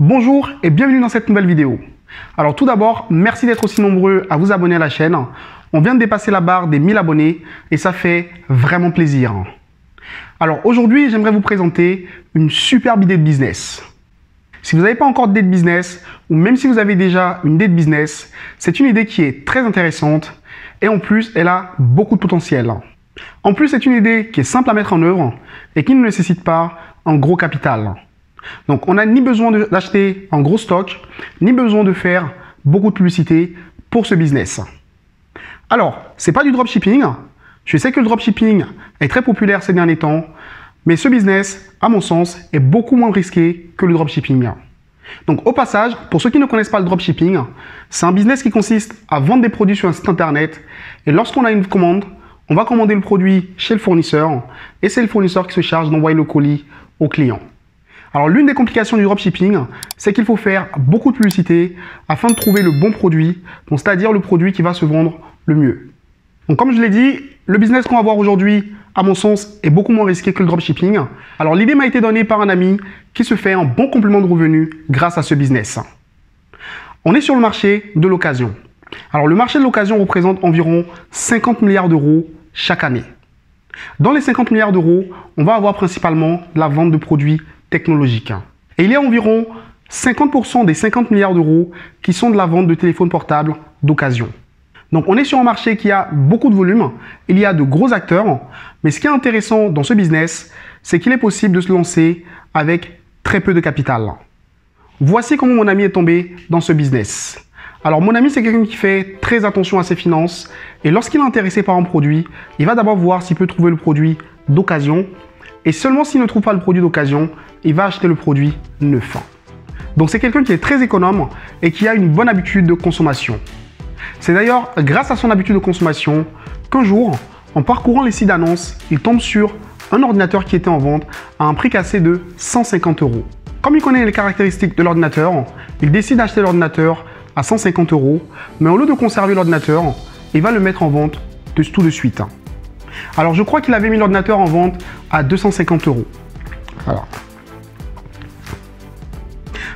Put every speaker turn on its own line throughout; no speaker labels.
Bonjour et bienvenue dans cette nouvelle vidéo. Alors tout d'abord, merci d'être aussi nombreux à vous abonner à la chaîne. On vient de dépasser la barre des 1000 abonnés et ça fait vraiment plaisir. Alors aujourd'hui, j'aimerais vous présenter une superbe idée de business. Si vous n'avez pas encore d'idée de business ou même si vous avez déjà une idée de business, c'est une idée qui est très intéressante et en plus, elle a beaucoup de potentiel. En plus, c'est une idée qui est simple à mettre en œuvre et qui ne nécessite pas un gros capital. Donc, on n'a ni besoin d'acheter un gros stock, ni besoin de faire beaucoup de publicité pour ce business. Alors, ce n'est pas du dropshipping. Je sais que le dropshipping est très populaire ces derniers temps, mais ce business, à mon sens, est beaucoup moins risqué que le dropshipping. Donc, au passage, pour ceux qui ne connaissent pas le dropshipping, c'est un business qui consiste à vendre des produits sur un site internet et lorsqu'on a une commande, on va commander le produit chez le fournisseur et c'est le fournisseur qui se charge d'envoyer le colis au client. Alors, l'une des complications du dropshipping, c'est qu'il faut faire beaucoup de publicité afin de trouver le bon produit, c'est-à-dire le produit qui va se vendre le mieux. Donc, comme je l'ai dit, le business qu'on va voir aujourd'hui, à mon sens, est beaucoup moins risqué que le dropshipping. Alors, l'idée m'a été donnée par un ami qui se fait un bon complément de revenus grâce à ce business. On est sur le marché de l'occasion. Alors, le marché de l'occasion représente environ 50 milliards d'euros chaque année. Dans les 50 milliards d'euros, on va avoir principalement la vente de produits technologiques. Et il y a environ 50% des 50 milliards d'euros qui sont de la vente de téléphones portables d'occasion. Donc on est sur un marché qui a beaucoup de volume, il y a de gros acteurs, mais ce qui est intéressant dans ce business, c'est qu'il est possible de se lancer avec très peu de capital. Voici comment mon ami est tombé dans ce business. Alors mon ami, c'est quelqu'un qui fait très attention à ses finances et lorsqu'il est intéressé par un produit, il va d'abord voir s'il peut trouver le produit d'occasion et seulement s'il ne trouve pas le produit d'occasion, il va acheter le produit neuf. Donc c'est quelqu'un qui est très économe et qui a une bonne habitude de consommation. C'est d'ailleurs grâce à son habitude de consommation qu'un jour, en parcourant les sites d'annonces, il tombe sur un ordinateur qui était en vente à un prix cassé de 150 €. Comme il connaît les caractéristiques de l'ordinateur, il décide d'acheter l'ordinateur à 150 €, mais au lieu de conserver l'ordinateur, il va le mettre en vente tout de suite. Alors je crois qu'il avait mis l'ordinateur en vente à 250 €. Alors.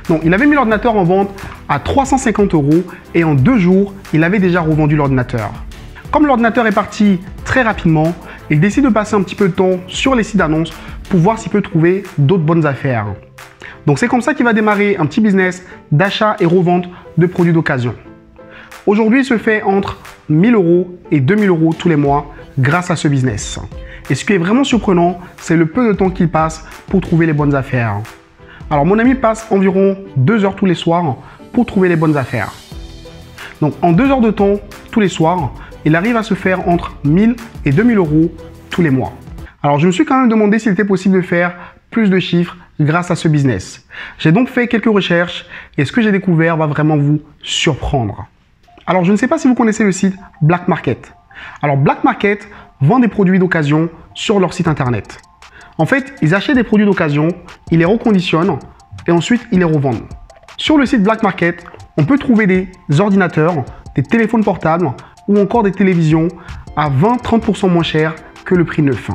Donc il avait mis l'ordinateur en vente à 350 € et en 2 jours, il avait déjà revendu l'ordinateur. Comme l'ordinateur est parti très rapidement, il décide de passer un petit peu de temps sur les sites d'annonces pour voir s'il peut trouver d'autres bonnes affaires. Donc c'est comme ça qu'il va démarrer un petit business d'achat et revente de produits d'occasion. Aujourd'hui, il se fait entre 1000 € et 2000 € tous les mois grâce à ce business. Et ce qui est vraiment surprenant, c'est le peu de temps qu'il passe pour trouver les bonnes affaires. Alors mon ami passe environ 2 heures tous les soirs pour trouver les bonnes affaires. Donc en 2 heures de temps tous les soirs, il arrive à se faire entre 1000 et 2000 € tous les mois. Alors je me suis quand même demandé s'il était possible de faire plus de chiffres grâce à ce business. J'ai donc fait quelques recherches et ce que j'ai découvert va vraiment vous surprendre. Alors je ne sais pas si vous connaissez le site Black Market. Alors Black Market vend des produits d'occasion sur leur site internet. En fait, ils achètent des produits d'occasion, ils les reconditionnent et ensuite ils les revendent. Sur le site Black Market, on peut trouver des ordinateurs, des téléphones portables ou encore des télévisions à 20-30% moins cher que le prix neuf.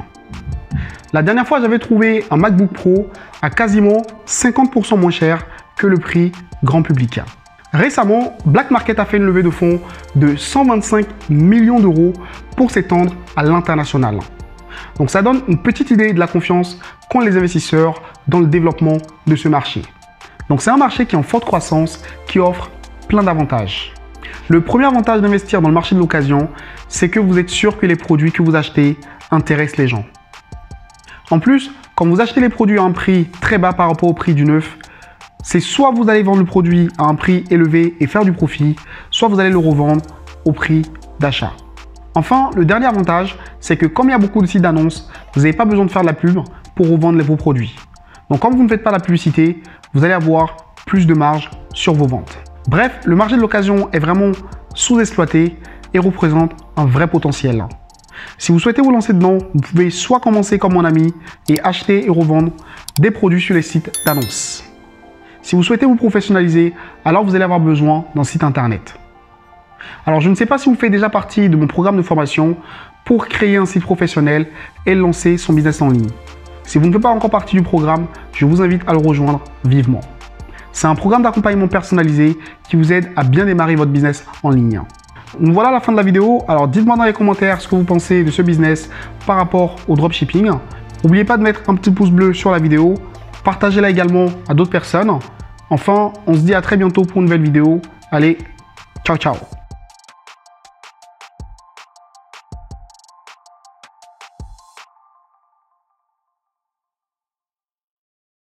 La dernière fois, j'avais trouvé un MacBook Pro à quasiment 50% moins cher que le prix grand public. Récemment, Black Market a fait une levée de fonds de 125 millions d'euros pour s'étendre à l'international. Donc ça donne une petite idée de la confiance qu'ont les investisseurs dans le développement de ce marché. Donc c'est un marché qui est en forte croissance, qui offre plein d'avantages. Le premier avantage d'investir dans le marché de l'occasion, c'est que vous êtes sûr que les produits que vous achetez intéressent les gens. En plus, quand vous achetez les produits à un prix très bas par rapport au prix du neuf, c'est soit vous allez vendre le produit à un prix élevé et faire du profit, soit vous allez le revendre au prix d'achat. Enfin, le dernier avantage, c'est que comme il y a beaucoup de sites d'annonces, vous n'avez pas besoin de faire de la pub pour revendre vos produits. Donc comme vous ne faites pas la publicité, vous allez avoir plus de marge sur vos ventes. Bref, le marché de l'occasion est vraiment sous-exploité et représente un vrai potentiel. Si vous souhaitez vous lancer dedans, vous pouvez soit commencer comme mon ami et acheter et revendre des produits sur les sites d'annonces. Si vous souhaitez vous professionnaliser, alors vous allez avoir besoin d'un site internet. Alors je ne sais pas si vous faites déjà partie de mon programme de formation pour créer un site professionnel et lancer son business en ligne. Si vous ne faites pas encore partie du programme, je vous invite à le rejoindre vivement. C'est un programme d'accompagnement personnalisé qui vous aide à bien démarrer votre business en ligne. Donc voilà la fin de la vidéo. Alors dites-moi dans les commentaires ce que vous pensez de ce business par rapport au dropshipping. N'oubliez pas de mettre un petit pouce bleu sur la vidéo. Partagez-la également à d'autres personnes. Enfin, on se dit à très bientôt pour une nouvelle vidéo. Allez, ciao ciao.